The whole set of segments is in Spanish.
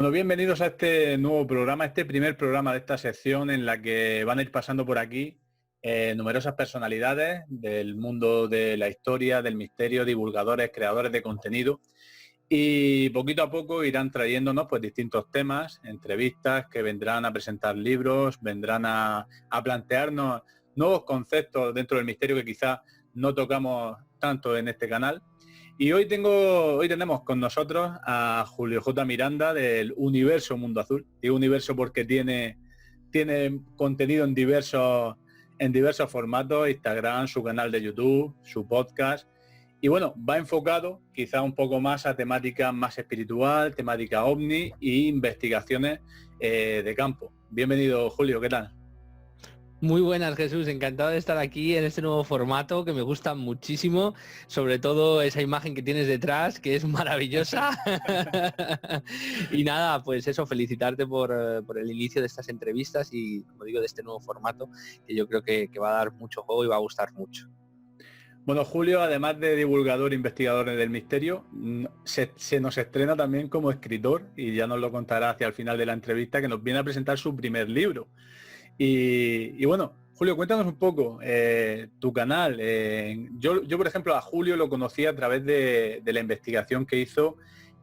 Bueno, bienvenidos a este nuevo programa, este primer programa de esta sección en la que van a ir pasando por aquí numerosas personalidades del mundo de la historia, del misterio, divulgadores, creadores de contenido, y poquito a poco irán trayéndonos pues distintos temas, entrevistas que vendrán a presentar libros, vendrán a plantearnos nuevos conceptos dentro del misterio que quizás no tocamos tanto en este canal. Y hoy tenemos con nosotros a Julio J. Miranda del Universo Mundo Azul. Digo universo porque tiene contenido en diversos formatos: Instagram, su canal de YouTube, su podcast. Y bueno, va enfocado quizá un poco más a temática más espiritual, temática ovni e investigaciones de campo. Bienvenido, Julio, ¿qué tal? Muy buenas, Jesús, encantado de estar aquí en este nuevo formato que me gusta muchísimo, sobre todo esa imagen que tienes detrás, que es maravillosa. Y nada, pues eso, felicitarte por el inicio de estas entrevistas y, como digo, de este nuevo formato, que yo creo que va a dar mucho juego y va a gustar mucho. Bueno, Julio, además de divulgador e investigador del misterio, se nos estrena también como escritor, y ya nos lo contará hacia el final de la entrevista, que nos viene a presentar su primer libro. Y bueno, Julio, cuéntanos un poco tu canal. Yo, por ejemplo, a Julio lo conocí a través de la investigación que hizo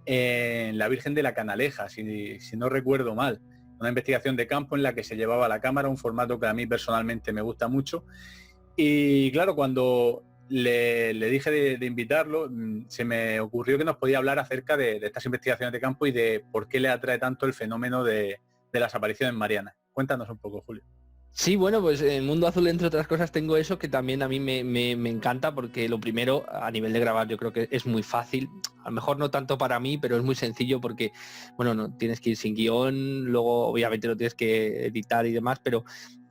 en la Virgen de la Canaleja, si no recuerdo mal. Una investigación de campo en la que se llevaba la cámara, un formato que a mí personalmente me gusta mucho. Y claro, cuando le dije de invitarlo, se me ocurrió que nos podía hablar acerca de estas investigaciones de campo y de por qué le atrae tanto el fenómeno de las apariciones marianas. Cuéntanos un poco, Julio. Sí, bueno, pues en Mundo Azul, entre otras cosas, tengo eso que también a mí me encanta, porque lo primero, a nivel de grabar, yo creo que es muy fácil. A lo mejor no tanto para mí, pero es muy sencillo porque, bueno, no tienes que ir sin guión, luego obviamente lo tienes que editar y demás, pero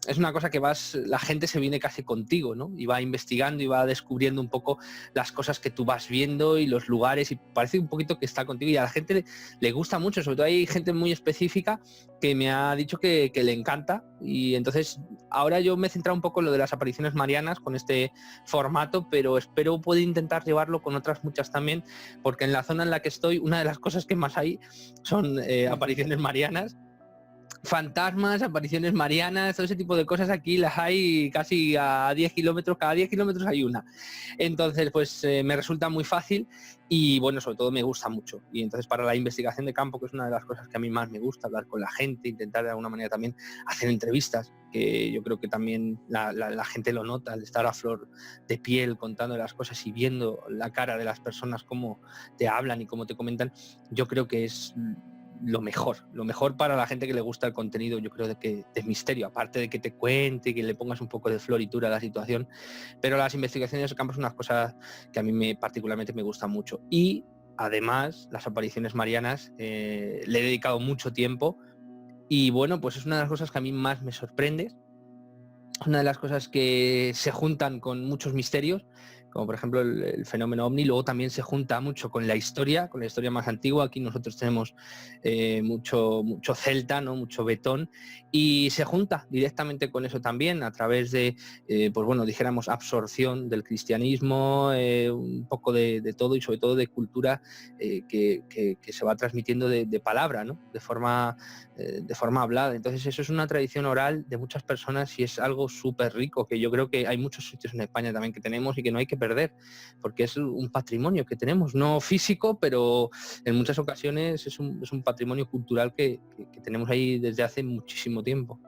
es una cosa que la gente se viene casi contigo, ¿no? Y va investigando y va descubriendo un poco las cosas que tú vas viendo y los lugares, y parece un poquito que está contigo, y a la gente le gusta mucho. Sobre todo hay gente muy específica que me ha dicho que le encanta, y entonces ahora yo me he centrado un poco en lo de las apariciones marianas con este formato, pero espero poder intentar llevarlo con otras muchas también, porque en la zona en la que estoy, una de las cosas que más hay son apariciones marianas, fantasmas, apariciones marianas, todo ese tipo de cosas. Aquí las hay casi a 10 kilómetros, cada 10 kilómetros hay una. Entonces, pues me resulta muy fácil y, bueno, sobre todo me gusta mucho. Y entonces, para la investigación de campo, que es una de las cosas que a mí más me gusta, hablar con la gente, intentar de alguna manera también hacer entrevistas, que yo creo que también la gente lo nota, al estar a flor de piel contando las cosas y viendo la cara de las personas, cómo te hablan y cómo te comentan. Yo creo que es lo mejor para la gente que le gusta el contenido, yo creo, de misterio, aparte de que te cuente y que le pongas un poco de floritura a la situación. Pero las investigaciones de campo son unas cosas que a mí particularmente me gustan mucho. Y además, las apariciones marianas, le he dedicado mucho tiempo, y bueno, pues es una de las cosas que a mí más me sorprende, una de las cosas que se juntan con muchos misterios, como por ejemplo el fenómeno ovni. Luego también se junta mucho con la historia más antigua. Aquí nosotros tenemos mucho celta, ¿no? Mucho betón, y se junta directamente con eso también a través de, pues bueno, dijéramos, absorción del cristianismo, un poco de todo, y sobre todo de cultura que se va transmitiendo de palabra, ¿no? De forma hablada. Entonces eso es una tradición oral de muchas personas y es algo súper rico, que yo creo que hay muchos sitios en España también que tenemos y que no hay que perder, porque es un patrimonio que tenemos, no físico, pero en muchas ocasiones es un patrimonio cultural que tenemos ahí desde hace muchísimo tiempo.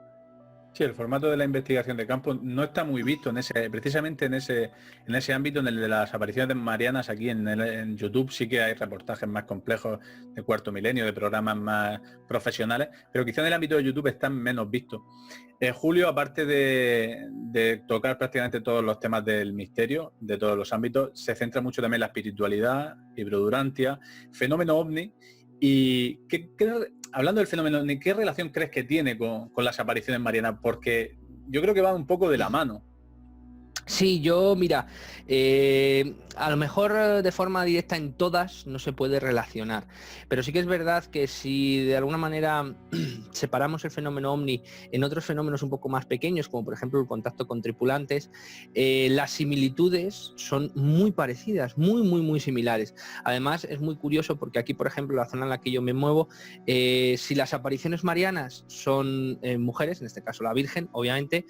Sí, el formato de la investigación de campo no está muy visto precisamente en ese ámbito, en el de las apariciones marianas. Aquí en YouTube sí que hay reportajes más complejos de Cuarto Milenio, de programas más profesionales, pero quizá en el ámbito de YouTube están menos vistos. Julio, aparte de tocar prácticamente todos los temas del misterio, de todos los ámbitos, se centra mucho también en la espiritualidad, hibrodurantia, fenómeno ovni. Y hablando del fenómeno ovni, ¿qué relación crees que tiene con las apariciones marianas? Porque yo creo que va un poco de la mano. Sí, yo, mira, a lo mejor de forma directa en todas no se puede relacionar, pero sí que es verdad que si de alguna manera separamos el fenómeno ovni en otros fenómenos un poco más pequeños, como por ejemplo el contacto con tripulantes, las similitudes son muy parecidas, muy similares. Además, es muy curioso porque aquí, por ejemplo, la zona en la que yo me muevo, si las apariciones marianas son mujeres, en este caso la Virgen, obviamente,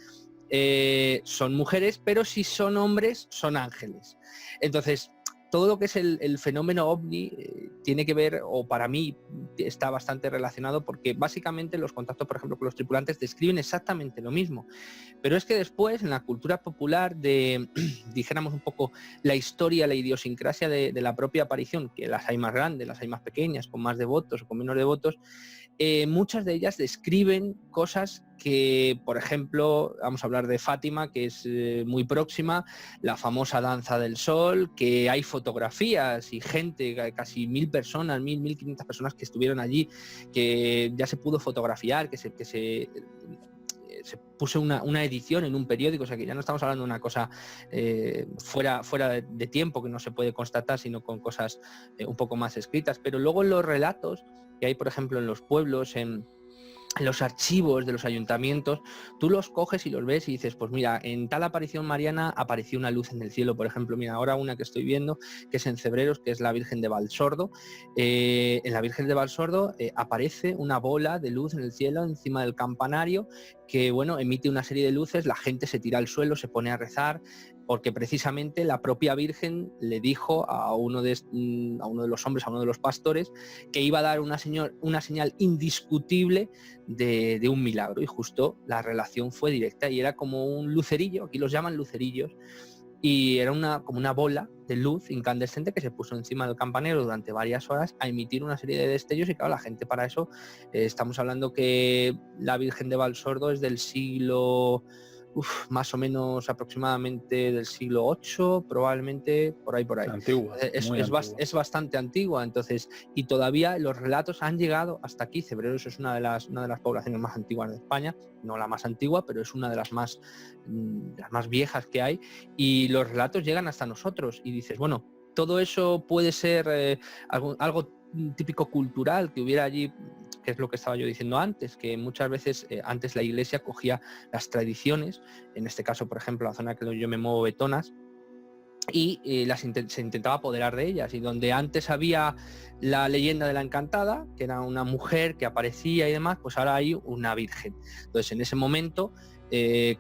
son mujeres, pero si son hombres, son ángeles. Entonces, todo lo que es el fenómeno ovni tiene que ver, o para mí está bastante relacionado, porque básicamente los contactos, por ejemplo, con los tripulantes describen exactamente lo mismo. Pero es que después, en la cultura popular de, dijéramos un poco, la historia, la idiosincrasia de la propia aparición, que las hay más grandes, las hay más pequeñas, con más devotos o con menos devotos, muchas de ellas describen cosas que, por ejemplo, vamos a hablar de Fátima, que es muy próxima, la famosa danza del sol, que hay fotografías y gente, casi 1000 personas, 1500 personas que estuvieron allí, que ya se pudo fotografiar, que se puso una edición en un periódico, o sea que ya no estamos hablando de una cosa fuera de tiempo, que no se puede constatar, sino con cosas un poco más escritas. Pero luego en los relatos que hay, por ejemplo, en los pueblos, en los archivos de los ayuntamientos, tú los coges y los ves y dices, pues mira, en tal aparición mariana apareció una luz en el cielo, por ejemplo, mira, ahora una que estoy viendo, que es en Cebreros, que es la Virgen de Valsordo. En la Virgen de Valsordo aparece una bola de luz en el cielo encima del campanario, que bueno, emite una serie de luces, la gente se tira al suelo, se pone a rezar, porque precisamente la propia Virgen le dijo a uno de los hombres, a uno de los pastores, que iba a dar una señal indiscutible de un milagro, y justo la relación fue directa y era como un lucerillo, aquí los llaman lucerillos, y era como una bola de luz incandescente que se puso encima del campanero durante varias horas a emitir una serie de destellos, y claro, la gente para eso, estamos hablando que la Virgen de Valsordo es del siglo... más o menos aproximadamente del siglo VIII, probablemente por ahí. Antigua, muy antigua. Es bastante antigua, entonces, y todavía los relatos han llegado hasta aquí. Cebreros es una de las poblaciones más antiguas de España, no la más antigua, pero es una de las más viejas que hay, y los relatos llegan hasta nosotros, y dices, bueno, todo eso puede ser algo típico cultural que hubiera allí, que es lo que estaba yo diciendo antes, que muchas veces antes la Iglesia cogía las tradiciones, en este caso, por ejemplo, la zona que yo me muevo, Betonas, y se intentaba apoderar de ellas, y donde antes había la leyenda de la encantada, que era una mujer que aparecía y demás, pues ahora hay una virgen. Entonces, en ese momento,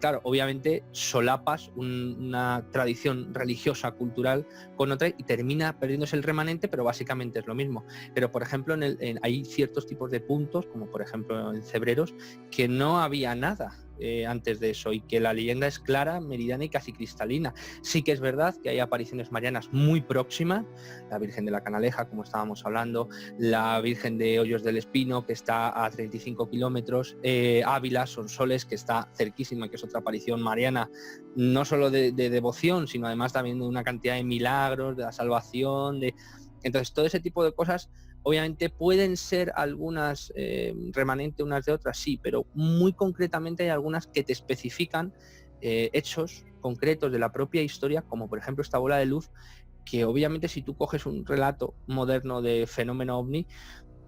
claro, obviamente solapas una tradición religiosa, cultural, con otra, y termina perdiéndose el remanente, pero básicamente es lo mismo. Pero, por ejemplo, hay ciertos tipos de puntos, como por ejemplo en Cebreros, que no había nada antes de eso, y que la leyenda es clara, meridiana y casi cristalina. Sí que es verdad que hay apariciones marianas muy próximas, la Virgen de la Canaleja, como estábamos hablando, la Virgen de Hoyos del Espino, que está a 35 kilómetros, Ávila, Sonsoles, que está cerquísima, que es otra aparición mariana, no solo de devoción, sino además también de una cantidad de milagros, de la salvación, entonces todo ese tipo de cosas. Obviamente pueden ser algunas remanentes unas de otras, sí, pero muy concretamente hay algunas que te especifican hechos concretos de la propia historia, como por ejemplo esta bola de luz, que obviamente si tú coges un relato moderno de fenómeno ovni,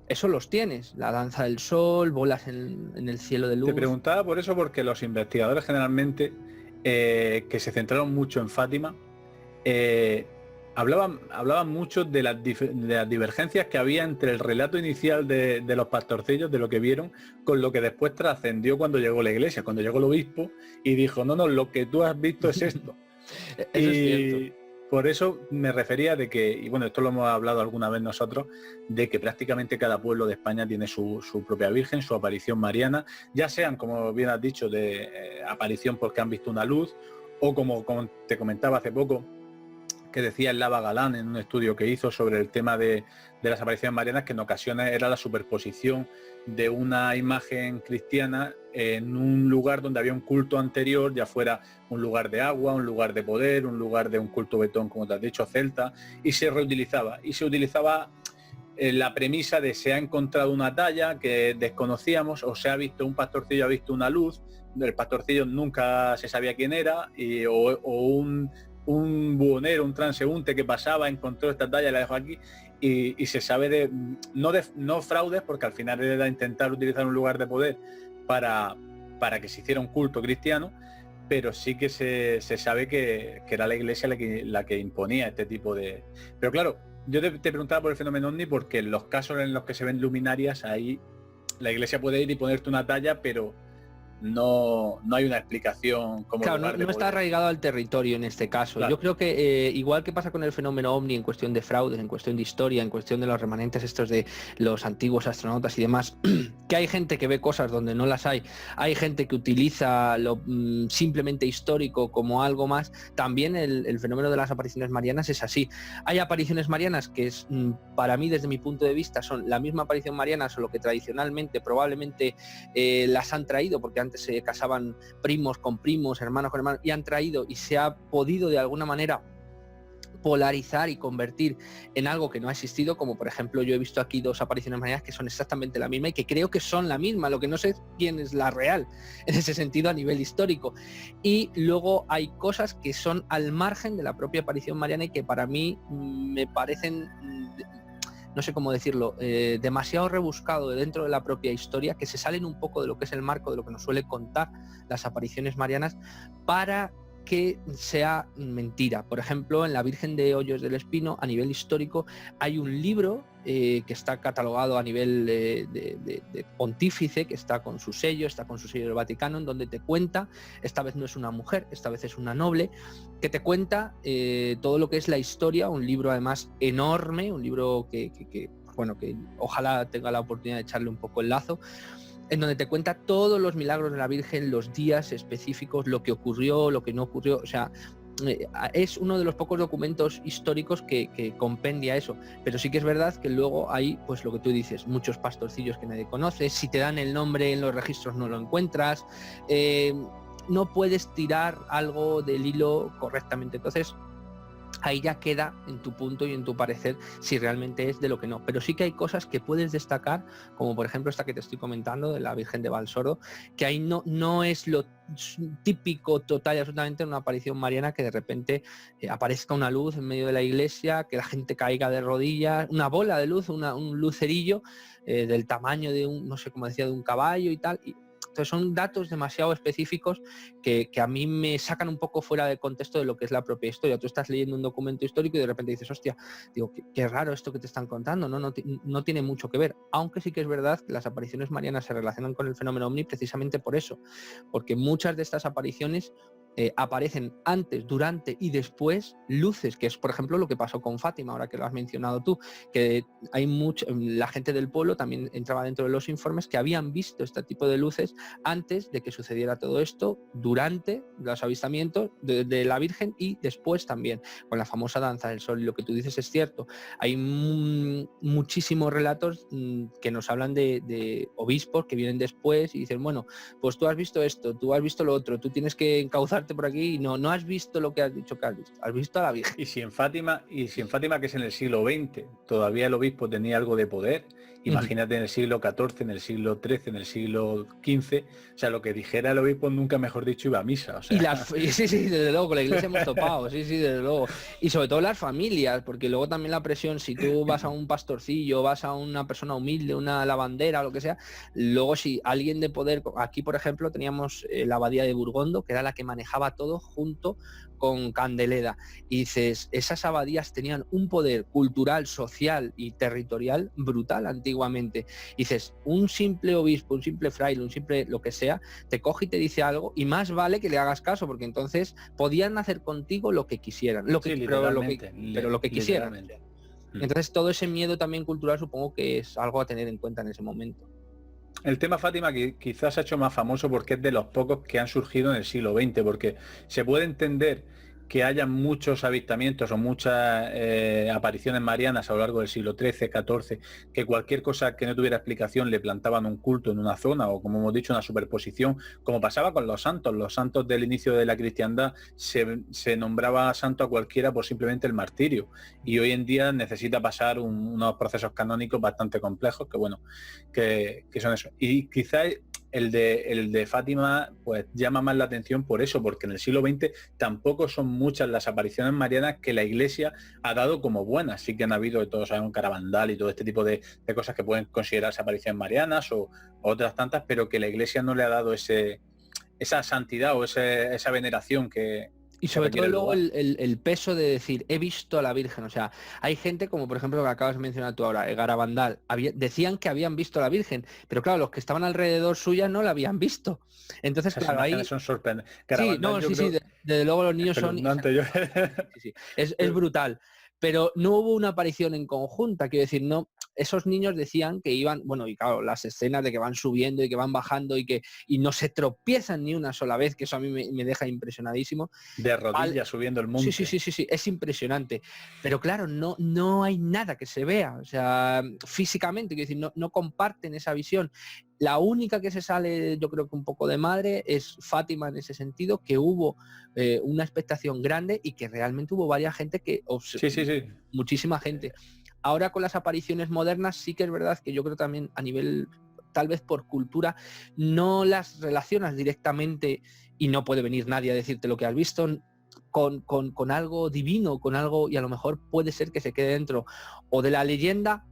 eso los tienes, la danza del sol, bolas en el cielo de luz. Te preguntaba por eso, porque los investigadores generalmente que se centraron mucho en Fátima, hablaban mucho de las divergencias que había entre el relato inicial de los pastorcillos, de lo que vieron, con lo que después trascendió cuando llegó la iglesia, cuando llegó el obispo y dijo, no, lo que tú has visto es esto. Eso es cierto. Por eso me refería de que, y bueno, esto lo hemos hablado alguna vez nosotros, de que prácticamente cada pueblo de España tiene su propia virgen, su aparición mariana, ya sean, como bien has dicho, de aparición porque han visto una luz, o como te comentaba hace poco, que decía el Lava Galán en un estudio que hizo sobre el tema de las apariciones marianas, que en ocasiones era la superposición de una imagen cristiana en un lugar donde había un culto anterior, ya fuera un lugar de agua, un lugar de poder, un lugar de un culto betón, como te has dicho, celta, y se reutilizaba. Y se utilizaba la premisa de se ha encontrado una talla que desconocíamos, o se ha visto, un pastorcillo ha visto una luz, el pastorcillo nunca se sabía quién era, o un buhonero, un transeúnte que pasaba, encontró esta talla y la dejó aquí, y se sabe no fraudes, porque al final era intentar utilizar un lugar de poder para que se hiciera un culto cristiano, pero sí que se sabe que era la Iglesia la que imponía este tipo de... Pero claro, yo te preguntaba por el fenómeno ovni porque en los casos en los que se ven luminarias, ahí la Iglesia puede ir y ponerte una talla, pero no hay una explicación como Claro, lugar no, de no está poder. arraigado al territorio en este caso. Claro. Yo creo que igual que pasa con el fenómeno ovni en cuestión de fraudes, en cuestión de historia, en cuestión de los remanentes estos de los antiguos astronautas y demás, que hay gente que ve cosas donde no las hay gente que utiliza lo simplemente histórico como algo más, también el fenómeno de las apariciones marianas es así. Hay apariciones marianas que es, para mí, desde mi punto de vista, son la misma aparición mariana, solo que tradicionalmente probablemente las han traído, porque antes se casaban primos con primos, hermanos con hermanos, y han traído y se ha podido de alguna manera polarizar y convertir en algo que no ha existido, como por ejemplo yo he visto aquí 2 apariciones marianas que son exactamente la misma y que creo que son la misma, lo que no sé quién es la real en ese sentido a nivel histórico. Y luego hay cosas que son al margen de la propia aparición mariana y que para mí me parecen, no sé cómo decirlo, demasiado rebuscado dentro de la propia historia, que se salen un poco de lo que es el marco de lo que nos suele contar las apariciones marianas para que sea mentira. Por ejemplo, en la Virgen de Hoyos del Espino, a nivel histórico, hay un libro que está catalogado a nivel de pontífice, que está con su sello del Vaticano, en donde te cuenta, esta vez no es una mujer, esta vez es una noble, que te cuenta todo lo que es la historia, un libro además enorme, un libro que ojalá tenga la oportunidad de echarle un poco el lazo, en donde te cuenta todos los milagros de la Virgen, los días específicos, lo que ocurrió, lo que no ocurrió, o sea, es uno de los pocos documentos históricos que compendia eso, pero sí que es verdad que luego hay, pues lo que tú dices, muchos pastorcillos que nadie conoce, si te dan el nombre en los registros no lo encuentras, no puedes tirar algo del hilo correctamente, entonces ahí ya queda en tu punto y en tu parecer si realmente es de lo que no. Pero sí que hay cosas que puedes destacar, como por ejemplo esta que te estoy comentando de la Virgen de Valsordo, que ahí no es lo típico total y absolutamente una aparición mariana que de repente aparezca una luz en medio de la iglesia, que la gente caiga de rodillas, una bola de luz, un lucerillo del tamaño de un, no sé cómo decía, de un caballo y tal. Entonces son datos demasiado específicos que a mí me sacan un poco fuera de contexto de lo que es la propia historia. Tú estás leyendo un documento histórico y de repente dices, hostia, digo, qué raro esto que te están contando, no tiene mucho que ver. Aunque sí que es verdad que las apariciones marianas se relacionan con el fenómeno ovni precisamente por eso, porque muchas de estas apariciones aparecen antes, durante y después luces, que es por ejemplo lo que pasó con Fátima, ahora que lo has mencionado tú, que hay la gente del pueblo también entraba dentro de los informes que habían visto este tipo de luces antes de que sucediera todo esto, durante los avistamientos de la Virgen y después también, con la famosa danza del sol. Y lo que tú dices es cierto, hay muchísimos relatos que nos hablan de obispos que vienen después y dicen, bueno, pues tú has visto esto, tú has visto lo otro, tú tienes que encauzarte por aquí y no has visto lo que has dicho que has visto a la Virgen. Y si en Fátima, que es en el siglo XX, todavía el obispo tenía algo de poder, imagínate en el siglo XIV, en el siglo XIII, en el siglo XV, o sea, lo que dijera el obispo nunca mejor dicho iba a misa. O sea. Sí, desde luego, con la iglesia hemos topado, sí, desde luego. Y sobre todo las familias, porque luego también la presión, si tú vas a un pastorcillo, vas a una persona humilde, una lavandera, lo que sea, luego si alguien de poder, aquí por ejemplo teníamos la abadía de Burgondo, que era la que manejaba todo junto con Candeleda, y dices, esas abadías tenían un poder cultural, social y territorial brutal antiguamente. Y dices, un simple obispo, un simple fraile, un simple lo que sea, te coge y te dice algo, y más vale que le hagas caso, porque entonces podían hacer contigo lo que quisieran, pero lo que quisieran. Entonces todo ese miedo también cultural supongo que es algo a tener en cuenta en ese momento. El tema Fátima quizás se ha hecho más famoso porque es de los pocos que han surgido en el siglo XX, porque se puede entender que haya muchos avistamientos o muchas apariciones marianas a lo largo del siglo XIII, XIV, que cualquier cosa que no tuviera explicación le plantaban un culto en una zona o, como hemos dicho, una superposición, como pasaba con los santos del inicio de la cristiandad, se nombraba santo a cualquiera por simplemente el martirio, y hoy en día necesita pasar unos procesos canónicos bastante complejos que son eso. Y quizás el de Fátima pues llama más la atención por eso, porque en el siglo XX tampoco son muchas las apariciones marianas que la Iglesia ha dado como buenas. Sí que han habido, todos sabemos, Caravandal y todo este tipo de cosas que pueden considerarse apariciones marianas o otras tantas, pero que la Iglesia no le ha dado esa santidad o esa veneración que Y sobre todo requiere el luego lugar. el peso de decir, he visto a la Virgen. O sea, hay gente como por ejemplo lo que acabas de mencionar tú ahora, Garabandal, decían que habían visto a la Virgen, pero claro, los que estaban alrededor suya no la habían visto. Entonces, Esas claro, imágenes ahí son sorprendentes. sí, Caravandal no, yo sí, creo desde luego los niños son espeluznante. Yo... sí, sí. Es brutal. Pero no hubo una aparición en conjunta, quiero decir, no, esos niños decían que iban, bueno, y claro, las escenas de que van subiendo y que van bajando y no se tropiezan ni una sola vez, que eso a mí me deja impresionadísimo. de rodillas subiendo el Sí, sí, monte. sí, sí, sí, es impresionante. Pero claro, no hay nada que se vea. O sea, físicamente, quiero decir, no comparten esa visión. La única que se sale, yo creo que un poco de madre, es Fátima en ese sentido, que hubo una expectación grande y que realmente hubo varias gente Sí, sí, sí. muchísima gente. Ahora con las apariciones modernas sí que es verdad que yo creo también a nivel, tal vez por cultura, no las relacionas directamente y no puede venir nadie a decirte lo que has visto con algo divino, con algo, y a lo mejor puede ser que se quede dentro o de la leyenda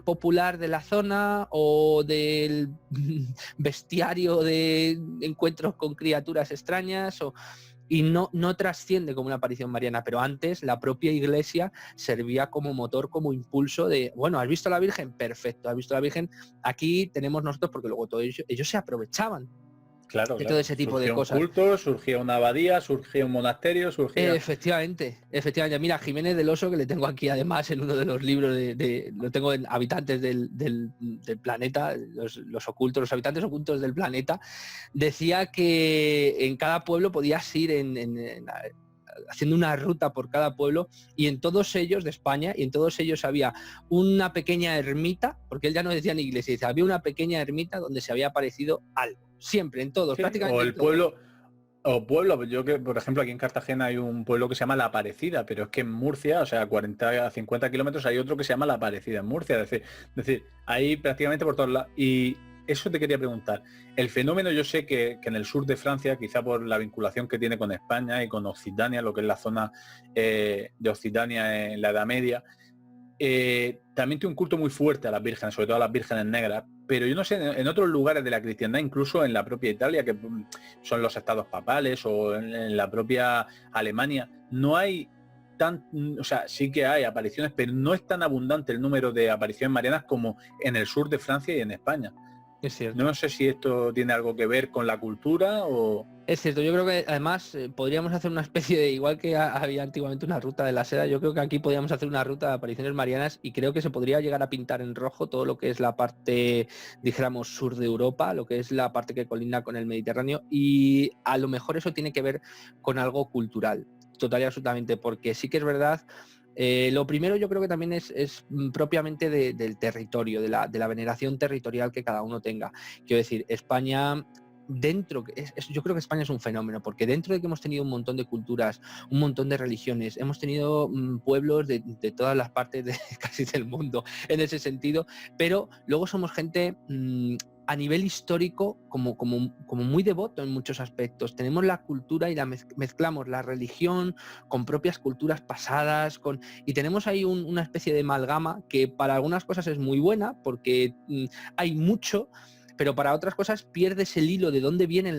popular de la zona o del bestiario de encuentros con criaturas extrañas y no trasciende como una aparición mariana, pero antes la propia iglesia servía como motor, como impulso de, bueno, ¿has visto a la Virgen? Perfecto, ¿has visto a la Virgen? Aquí tenemos nosotros, porque luego todo ellos se aprovechaban Claro, de todo claro. ese tipo de Surgió un cosas. culto, surgía una abadía, surgía un monasterio, surgía... Efectivamente. Mira, Jiménez del Oso, que le tengo aquí además en uno de los libros lo tengo en Habitantes del planeta, los ocultos, los habitantes ocultos del planeta, decía que en cada pueblo podías ir haciendo una ruta por cada pueblo y en todos ellos de España, y en todos ellos había una pequeña ermita, porque él ya no decía en iglesia, dice, había una pequeña ermita donde se había aparecido algo, siempre, en todos, Sí, o prácticamente en el todos. pueblo... O pueblo, yo que, por ejemplo, aquí en Cartagena hay un pueblo que se llama La Aparecida, pero es que en Murcia, o sea, a 40 a 50 kilómetros hay otro que se llama La Aparecida en Murcia, es decir, ahí prácticamente por todos lados. Y eso te quería preguntar. El fenómeno yo sé que en el sur de Francia, quizá por la vinculación que tiene con España y con Occitania, lo que es la zona de Occitania en la Edad Media, también tiene un culto muy fuerte a las vírgenes, sobre todo a las vírgenes negras, pero yo no sé, en otros lugares de la cristiandad, incluso en la propia Italia, que son los estados papales, o en la propia Alemania, no hay o sea, sí que hay apariciones, pero no es tan abundante el número de apariciones marianas como en el sur de Francia y en España. Es cierto. No sé si esto tiene algo que ver con la cultura o... Es cierto, yo creo que además podríamos hacer una especie de, igual que había antiguamente una ruta de la seda, yo creo que aquí podríamos hacer una ruta de apariciones marianas y creo que se podría llegar a pintar en rojo todo lo que es la parte, dijéramos, sur de Europa, lo que es la parte que colinda con el Mediterráneo, y a lo mejor eso tiene que ver con algo cultural, total y absolutamente, porque sí que es verdad. Lo primero yo creo que también es propiamente del territorio, de la veneración territorial que cada uno tenga. Quiero decir, España yo creo que España es un fenómeno, porque dentro de que hemos tenido un montón de culturas, un montón de religiones, hemos tenido pueblos de todas las partes de casi del mundo en ese sentido, pero luego somos gente a nivel histórico como muy devoto en muchos aspectos. Tenemos la cultura y mezclamos la religión con propias culturas pasadas, y tenemos ahí una especie de amalgama que para algunas cosas es muy buena, porque hay mucho, pero para otras cosas pierdes el hilo de dónde vienen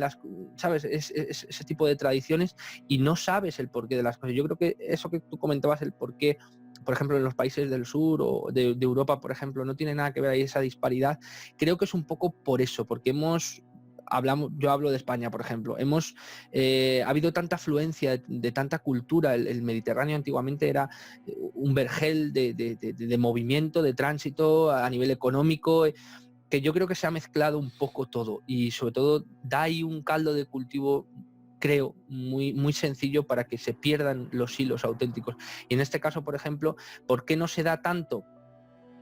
¿sabes? Ese tipo de tradiciones y no sabes el porqué de las cosas. Yo creo que eso que tú comentabas, el porqué, por ejemplo, en los países del sur o de Europa, por ejemplo, no tiene nada que ver ahí esa disparidad. Creo que es un poco por eso, porque yo hablo de España, por ejemplo, ha habido tanta afluencia de tanta cultura, el Mediterráneo antiguamente era un vergel de movimiento, de tránsito a nivel económico, que yo creo que se ha mezclado un poco todo y sobre todo da ahí un caldo de cultivo, creo, muy, muy sencillo para que se pierdan los hilos auténticos. Y en este caso, por ejemplo, ¿por qué no se da tanto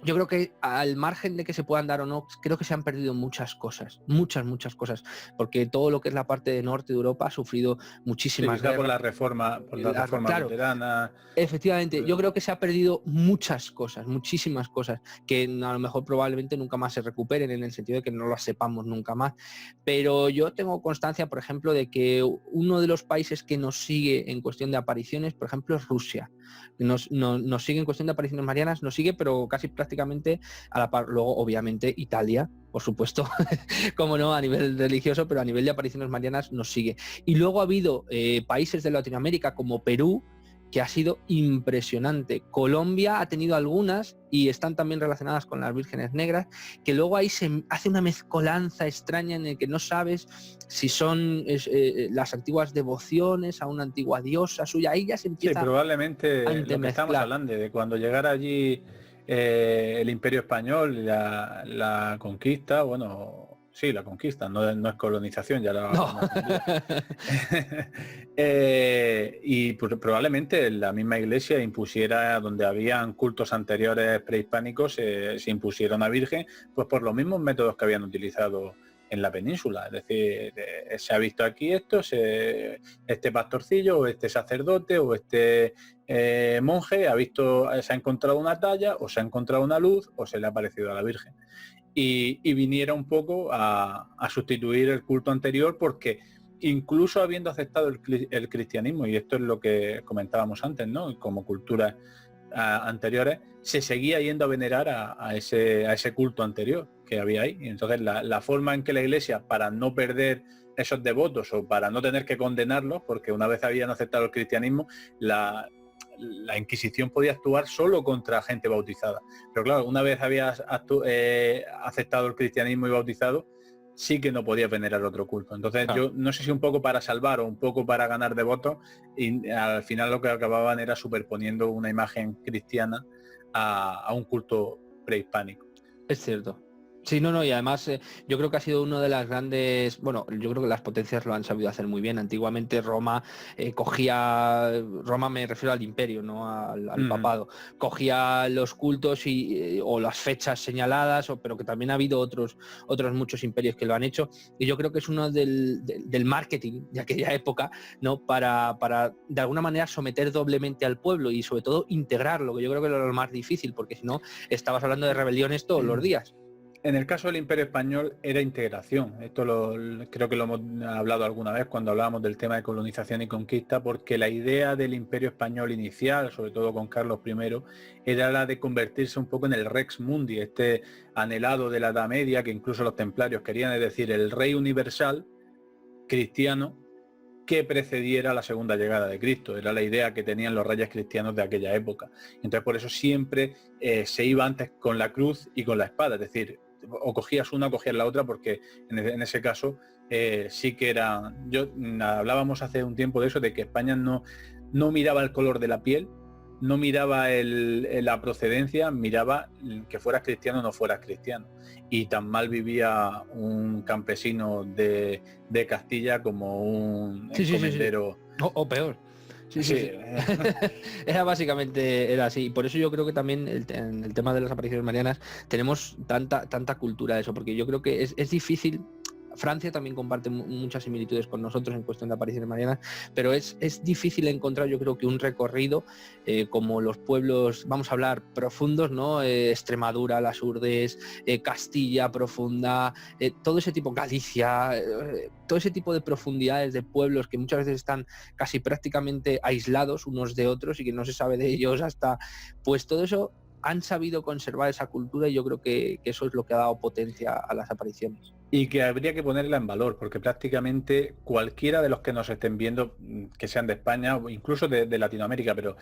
yo creo que al margen de que se puedan dar o no, creo que se han perdido muchas cosas, muchas cosas, porque todo lo que es la parte de norte de Europa ha sufrido Sí, muchísimas quizá guerras. por la reforma Claro, luterana. efectivamente, yo creo que se ha perdido muchas cosas, muchísimas cosas, que a lo mejor probablemente nunca más se recuperen, en el sentido de que no las sepamos nunca más. Pero yo tengo constancia, por ejemplo, de que uno de los países que nos sigue en cuestión de apariciones, por ejemplo, es Rusia. Nos sigue en cuestión de apariciones marianas, nos sigue, pero casi prácticamente a la par. Luego, obviamente, Italia, por supuesto, como no, a nivel religioso, pero a nivel de apariciones marianas nos sigue. Y luego ha habido países de Latinoamérica como Perú, que ha sido impresionante. Colombia ha tenido algunas y están también relacionadas con las vírgenes negras, que luego ahí se hace una mezcolanza extraña en el que no sabes si son las antiguas devociones a una antigua diosa suya. Ahí ya se Sí, empieza a probablemente lo que estamos entremezclar. hablando, de cuando llegara allí el Imperio Español, la conquista, bueno, sí, la conquista, no es colonización, ya lo No. hemos aprendido. Y probablemente la misma iglesia impusiera, donde habían cultos anteriores prehispánicos, se impusiera una virgen, pues por los mismos métodos que habían utilizado en la península. Es decir, se ha visto aquí esto, este pastorcillo o este sacerdote o este monje se ha encontrado una talla o se ha encontrado una luz o se le ha parecido a la Virgen. Y viniera un poco a sustituir el culto anterior, porque incluso habiendo aceptado el cristianismo, y esto es lo que comentábamos antes, ¿no? Como culturas anteriores, se seguía yendo a venerar a ese culto anterior que había ahí. Y entonces la forma en que la iglesia, para no perder esos devotos o para no tener que condenarlos, porque una vez habían aceptado el cristianismo, la Inquisición podía actuar solo contra gente bautizada. Pero claro, una vez habías aceptado el cristianismo y bautizado, sí que no podías venerar otro culto. Entonces Claro. yo no sé si un poco para salvar o un poco para ganar devotos, y al final lo que acababan era superponiendo una imagen cristiana a un culto prehispánico. Es cierto. Sí, no, y además yo creo que ha sido uno de las grandes, bueno, yo creo que las potencias lo han sabido hacer muy bien. Antiguamente Roma Roma me refiero al imperio, no al papado, cogía los cultos o las fechas señaladas, pero que también ha habido otros muchos imperios que lo han hecho, y yo creo que es uno del marketing de aquella época, ¿no? Para de alguna manera someter doblemente al pueblo y sobre todo integrarlo, que yo creo que era lo más difícil, porque si no, estabas hablando de rebeliones todos los días. En el caso del Imperio Español era integración. Esto creo que lo hemos hablado alguna vez cuando hablábamos del tema de colonización y conquista, porque la idea del Imperio Español inicial, sobre todo con Carlos I, era la de convertirse un poco en el Rex Mundi, este anhelado de la Edad Media que incluso los templarios querían, es decir, el rey universal cristiano que precediera la segunda llegada de Cristo. Era la idea que tenían los reyes cristianos de aquella época. Entonces por eso siempre se iba antes con la cruz y con la espada, es decir, o cogías una o cogías la otra, porque en ese caso sí que era... Hablábamos hace un tiempo de eso, de que España no miraba el color de la piel, no miraba la procedencia, miraba que fueras cristiano o no fueras cristiano. Y tan mal vivía un campesino de Castilla como un encomendero. Sí. O peor. Sí. Era básicamente, era así. Y por eso yo creo que también en el tema de las apariciones marianas tenemos tanta cultura de eso, porque yo creo que es difícil. Francia también comparte muchas similitudes con nosotros en cuestión de apariciones marianas, pero es difícil encontrar, yo creo que un recorrido como los pueblos, vamos a hablar, profundos, ¿no? Extremadura, las Urdes, Castilla profunda, todo ese tipo, Galicia, todo ese tipo de profundidades de pueblos que muchas veces están casi prácticamente aislados unos de otros y que no se sabe de ellos hasta, pues todo eso han sabido conservar esa cultura, y yo creo que eso es lo que ha dado potencia a las apariciones. Y que habría que ponerla en valor, porque prácticamente cualquiera de los que nos estén viendo, que sean de España o incluso de Latinoamérica, pero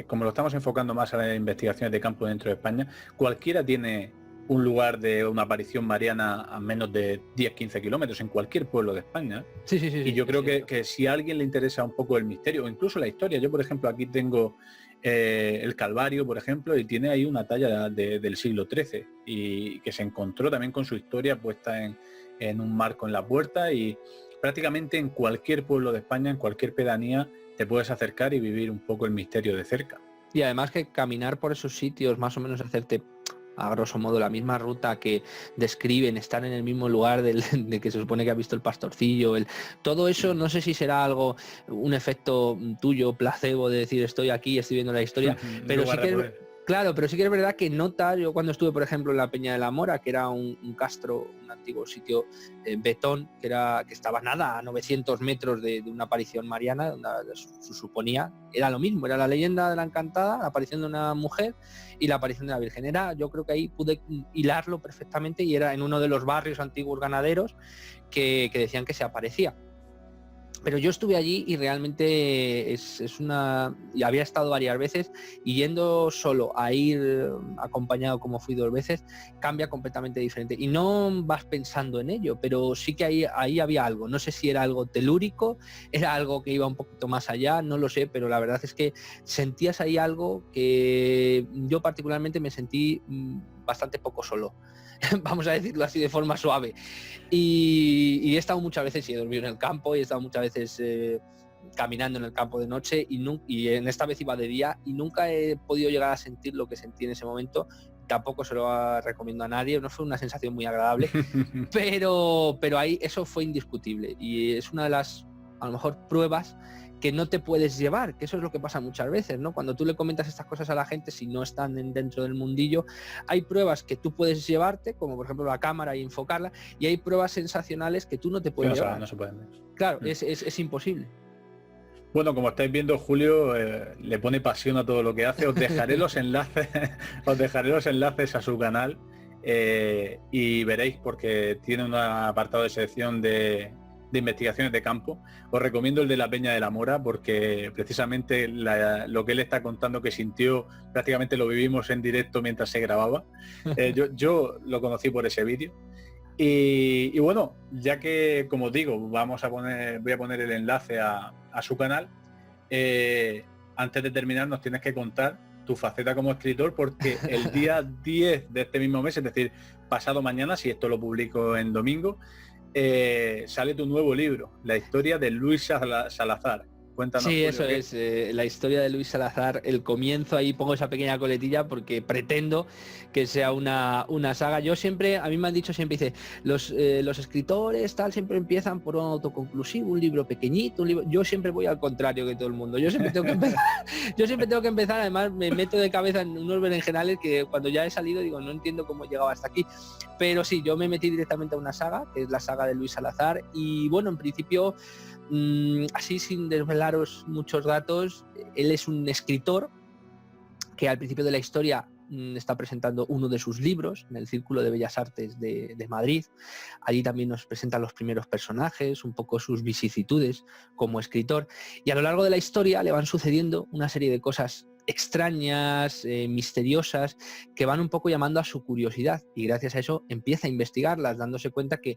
como lo estamos enfocando más a las investigaciones de campo dentro de España, cualquiera tiene un lugar de una aparición mariana a menos de 10-15 kilómetros en cualquier pueblo de España. Sí. Y yo creo que si a alguien le interesa un poco el misterio o incluso la historia, yo por ejemplo aquí tengo el Calvario, por ejemplo, y tiene ahí una talla del siglo XIII y que se encontró también con su historia puesta en un marco en la puerta, y prácticamente en cualquier pueblo de España, en cualquier pedanía, te puedes acercar y vivir un poco el misterio de cerca. Y además que caminar por esos sitios, más o menos hacerte a grosso modo la misma ruta que describen, están en el mismo lugar de que se supone que ha visto el pastorcillo, todo eso, no sé si será algo, un efecto tuyo, placebo, de decir estoy aquí, estoy viendo la historia, pero sí que claro, pero sí que es verdad que nota, yo cuando estuve, por ejemplo, en la Peña de la Mora, que era un castro, un antiguo sitio betón, que estaba nada a 900 metros de una aparición mariana, donde se suponía, era lo mismo, era la leyenda de la Encantada, la aparición de una mujer y la aparición de la Virgen. Yo creo que ahí pude hilarlo perfectamente y era en uno de los barrios antiguos ganaderos que decían que se aparecía. Pero yo estuve allí y realmente y había estado varias veces, y yendo solo a ir acompañado como fui 2 veces, cambia completamente diferente. Y no vas pensando en ello, pero sí que ahí había algo. No sé si era algo telúrico, era algo que iba un poquito más allá, no lo sé, pero la verdad es que sentías ahí algo que yo particularmente me sentí bastante poco solo. Vamos a decirlo así de forma suave. Y he estado muchas veces, y he dormido en el campo, y he estado muchas veces caminando en el campo de noche, y en esta vez iba de día, y nunca he podido llegar a sentir lo que sentí en ese momento. Tampoco se lo recomiendo a nadie, no fue una sensación muy agradable, pero ahí eso fue indiscutible, y es una de las, a lo mejor, pruebas que no te puedes llevar, que eso es lo que pasa muchas veces, ¿no? Cuando tú le comentas estas cosas a la gente, si no están dentro del mundillo, hay pruebas que tú puedes llevarte, como por ejemplo la cámara y enfocarla, y hay pruebas sensacionales que tú no te puedes llevar. No se pueden ver. Claro, es imposible. Bueno, como estáis viendo, Julio le pone pasión a todo lo que hace. Os dejaré los enlaces, os dejaré los enlaces a su canal y veréis, porque tiene un apartado de sección de investigaciones de campo. Os recomiendo el de la Peña de la Mora, porque precisamente lo que él está contando que sintió, prácticamente lo vivimos en directo mientras se grababa. Yo lo conocí por ese vídeo. Y bueno, ya que, como os digo, voy a poner el enlace a su canal. Antes de terminar, nos tienes que contar tu faceta como escritor, porque el día 10 de este mismo mes, es decir, pasado mañana, si esto lo publico en domingo, sale tu nuevo libro, La historia de Luis Salazar. Cuéntanos. Sí, Julio, eso es, la historia de Luis Salazar, el comienzo. Ahí pongo esa pequeña coletilla porque pretendo que sea una saga. Yo siempre, a mí me han dicho siempre, dice, los escritores tal siempre empiezan por un autoconclusivo, un libro pequeñito, un libro. Yo siempre voy al contrario que todo el mundo. Yo siempre tengo que empezar, además me meto de cabeza en unos berenjenales que cuando ya he salido digo, no entiendo cómo he llegado hasta aquí. Pero sí, yo me metí directamente a una saga, que es la saga de Luis Salazar, y bueno, en principio, así sin desvelaros muchos datos, él es un escritor que al principio de la historia está presentando uno de sus libros en el Círculo de Bellas Artes de Madrid. Allí también nos presentan los primeros personajes, un poco sus vicisitudes como escritor, y a lo largo de la historia le van sucediendo una serie de cosas extrañas, misteriosas, que van un poco llamando a su curiosidad, y gracias a eso empieza a investigarlas, dándose cuenta que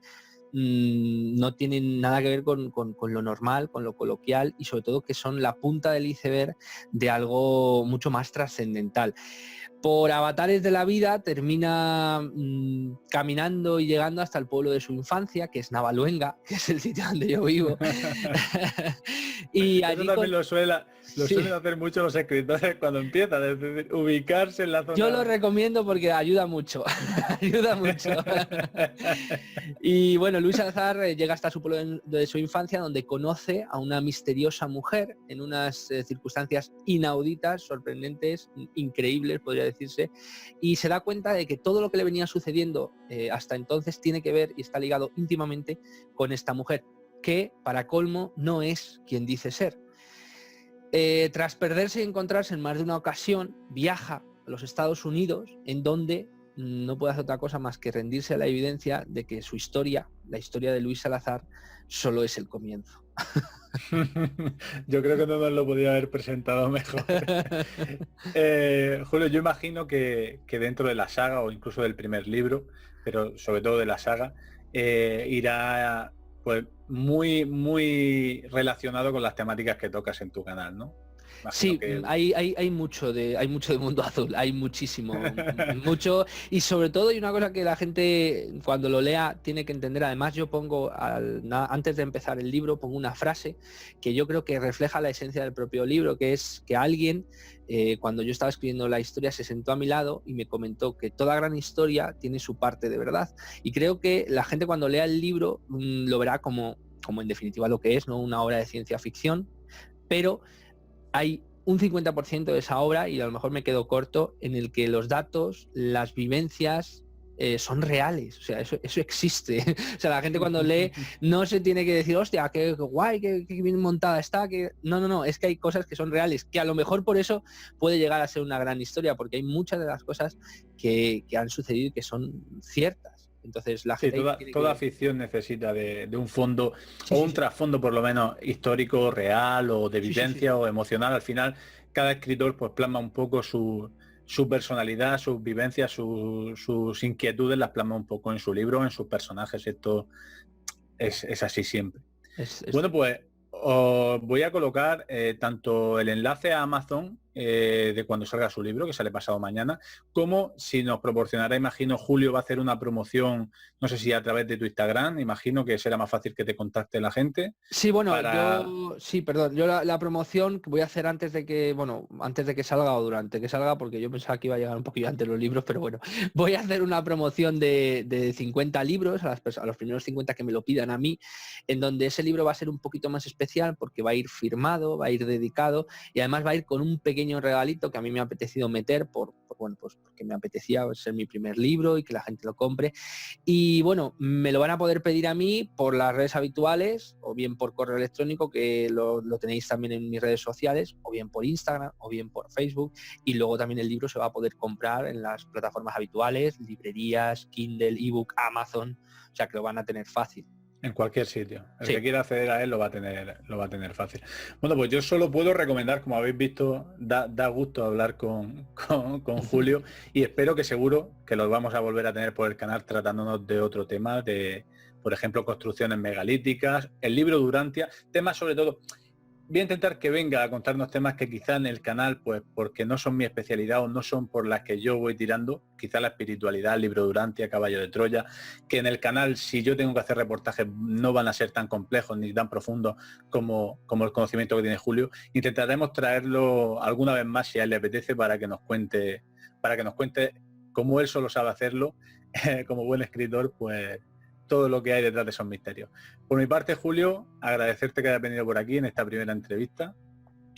no tienen nada que ver con lo normal, con lo coloquial, y sobre todo que son la punta del iceberg de algo mucho más trascendental. Por avatares de la vida termina caminando y llegando hasta el pueblo de su infancia, que es Navaluenga, que es el sitio donde yo vivo. Y allí eso también lo suelen hacer mucho los escritores cuando empiezan, es decir, ubicarse en la zona. Yo lo recomiendo porque ayuda mucho, ayuda mucho. Y bueno, Luis Salazar llega hasta su pueblo de su infancia, donde conoce a una misteriosa mujer en unas circunstancias inauditas, sorprendentes, increíbles, podría decirse, y se da cuenta de que todo lo que le venía sucediendo hasta entonces tiene que ver y está ligado íntimamente con esta mujer, que para colmo no es quien dice ser. Tras perderse y encontrarse en más de una ocasión, viaja a los Estados Unidos, en donde no puede hacer otra cosa más que rendirse a la evidencia de que su historia, la historia de Luis Salazar, solo es el comienzo. Yo creo que no nos lo podía haber presentado mejor. Julio, yo imagino que dentro de la saga, o incluso del primer libro, pero sobre todo de la saga, irá pues muy relacionado con las temáticas que tocas en tu canal, ¿no? Imagino Sí, hay hay mucho de Mundo Azul, hay muchísimo, mucho, y sobre todo hay una cosa que la gente cuando lo lea tiene que entender. Además, yo pongo antes de empezar el libro pongo una frase que yo creo que refleja la esencia del propio libro, que es que alguien cuando yo estaba escribiendo la historia se sentó a mi lado y me comentó que toda gran historia tiene su parte de verdad, y creo que la gente cuando lea el libro lo verá como en definitiva lo que es, ¿no? Una obra de ciencia ficción, pero hay un 50% de esa obra, y a lo mejor me quedo corto, en el que los datos, las vivencias son reales, o sea, eso existe. O sea, la gente cuando lee no se tiene que decir, hostia, qué guay, qué bien montada está, que no, es que hay cosas que son reales, que a lo mejor por eso puede llegar a ser una gran historia, porque hay muchas de las cosas que han sucedido y que son ciertas. Entonces la Sí, gente toda ficción necesita de un fondo sí, o sí, un sí, trasfondo por lo menos histórico, real o de sí, sí, sí, vivencia o emocional. Al final, cada escritor pues plasma un poco su personalidad, sus vivencias, sus inquietudes, las plasma un poco en su libro, en sus personajes. Esto es así siempre. es Bueno, pues os voy a colocar tanto el enlace a Amazon de cuando salga su libro, que sale pasado mañana, como si nos proporcionará, imagino, Julio va a hacer una promoción, no sé si a través de tu Instagram, imagino que será más fácil que te contacte la gente Sí, bueno, para... yo la promoción que voy a hacer antes de que, bueno, antes de que salga o durante que salga, porque yo pensaba que iba a llegar un poquillo antes los libros, pero bueno, voy a hacer una promoción de 50 libros a los primeros 50 que me lo pidan a mí, en donde ese libro va a ser un poquito más especial porque va a ir firmado, va a ir dedicado, y además va a ir con un pequeño regalito que a mí me ha apetecido meter bueno, pues porque me apetecía ser mi primer libro y que la gente lo compre. Y bueno, me lo van a poder pedir a mí por las redes habituales, o bien por correo electrónico, que lo tenéis también en mis redes sociales, o bien por Instagram, o bien por Facebook. Y luego también el libro se va a poder comprar en las plataformas habituales, librerías, Kindle, ebook, Amazon, o sea que lo van a tener fácil. En cualquier sitio. El Sí, que quiera acceder a él lo va a tener fácil. Bueno, pues yo solo puedo recomendar, como habéis visto, da gusto hablar con Julio, y espero que seguro que los vamos a volver a tener por el canal tratándonos de otro tema, de, por ejemplo, construcciones megalíticas, el libro Durantia, temas sobre todo. Voy a intentar que venga a contarnos temas que quizá en el canal, pues porque no son mi especialidad o no son por las que yo voy tirando, quizá la espiritualidad, el libro Durantia, Caballo de Troya, que en el canal, si yo tengo que hacer reportajes, no van a ser tan complejos ni tan profundos como el conocimiento que tiene Julio. Intentaremos traerlo alguna vez más si a él le apetece para que nos cuente cómo él solo sabe hacerlo, como buen escritor, pues todo lo que hay detrás de esos misterios. Por mi parte, Julio, agradecerte que hayas venido por aquí en esta primera entrevista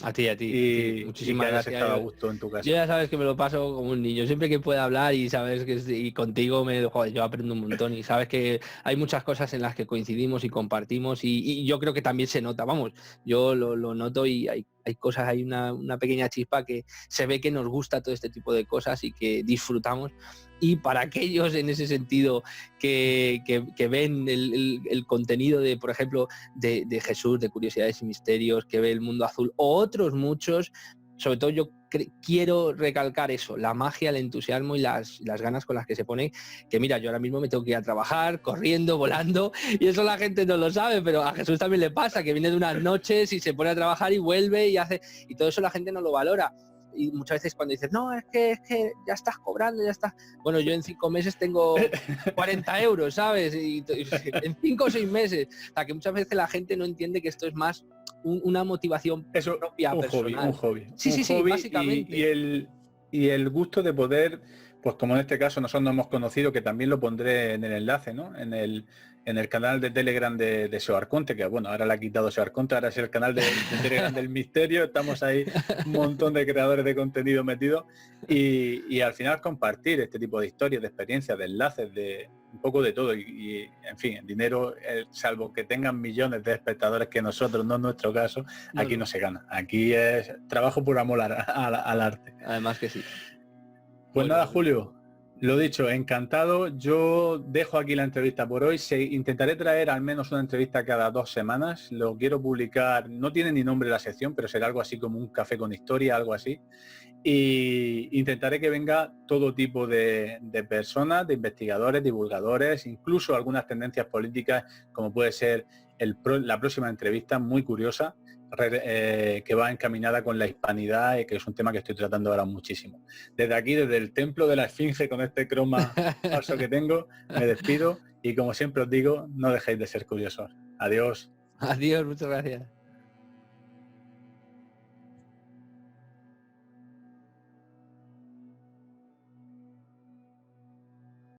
a ti, y que muchísimas hayas gracias. estado a gusto en tu Yo casa. ya sabes que me lo paso como un niño, siempre que pueda hablar y sabes que y contigo joder, yo aprendo un montón, y sabes que hay muchas cosas en las que coincidimos y compartimos, y yo creo que también se nota, vamos, yo lo noto, y hay cosas, hay una pequeña chispa que se ve que nos gusta todo este tipo de cosas y que disfrutamos. Y para aquellos en ese sentido que ven el contenido de, por ejemplo, de Jesús, de Curiosidades y Misterios, que ve El Mundo Azul, o otros muchos, sobre todo yo quiero recalcar eso, la magia, el entusiasmo y las ganas con las que se pone, que mira, yo ahora mismo me tengo que ir a trabajar, corriendo, volando, y eso la gente no lo sabe, pero a Jesús también le pasa, que viene de unas noches y se pone a trabajar y vuelve y hace, y todo eso la gente no lo valora. Y muchas veces cuando dices, no, es que ya estás cobrando, ya estás... Bueno, yo en 5 meses tengo 40 euros, ¿sabes? Y en 5 o 6 meses. O sea, que muchas veces la gente no entiende que esto es más una motivación Eso, propia, un hobby, un personal. hobby. Sí, Un sí, sí, hobby básicamente. y el gusto de poder, pues como en este caso nosotros nos hemos conocido, que también lo pondré en el enlace, ¿no? En el canal de Telegram de Seo Arconte, que bueno, ahora le ha quitado Seo Arconte, ahora es el canal de Telegram del misterio, estamos ahí un montón de creadores de contenido metidos, y al final compartir este tipo de historias, de experiencias, de enlaces, de un poco de todo, en fin, el dinero, salvo que tengan millones de espectadores, que nosotros, no es nuestro caso, No, aquí no no, se gana, aquí es trabajo por amor al arte. además que sí. Pues Bueno, nada, pues Julio, lo dicho, encantado. Yo dejo aquí la entrevista por hoy. Intentaré traer al menos una entrevista cada 2 semanas. Lo quiero publicar, no tiene ni nombre la sección, pero será algo así como un café con historia, algo así. Y intentaré que venga todo tipo de personas, de investigadores, divulgadores, incluso algunas tendencias políticas, como puede ser la próxima entrevista, muy curiosa, que va encaminada con la hispanidad y que es un tema que estoy tratando ahora muchísimo. Desde aquí, desde el templo de la Esfinge, con este croma falso que tengo, me despido y como siempre os digo, no dejéis de ser curiosos. Adiós. Adiós, muchas gracias.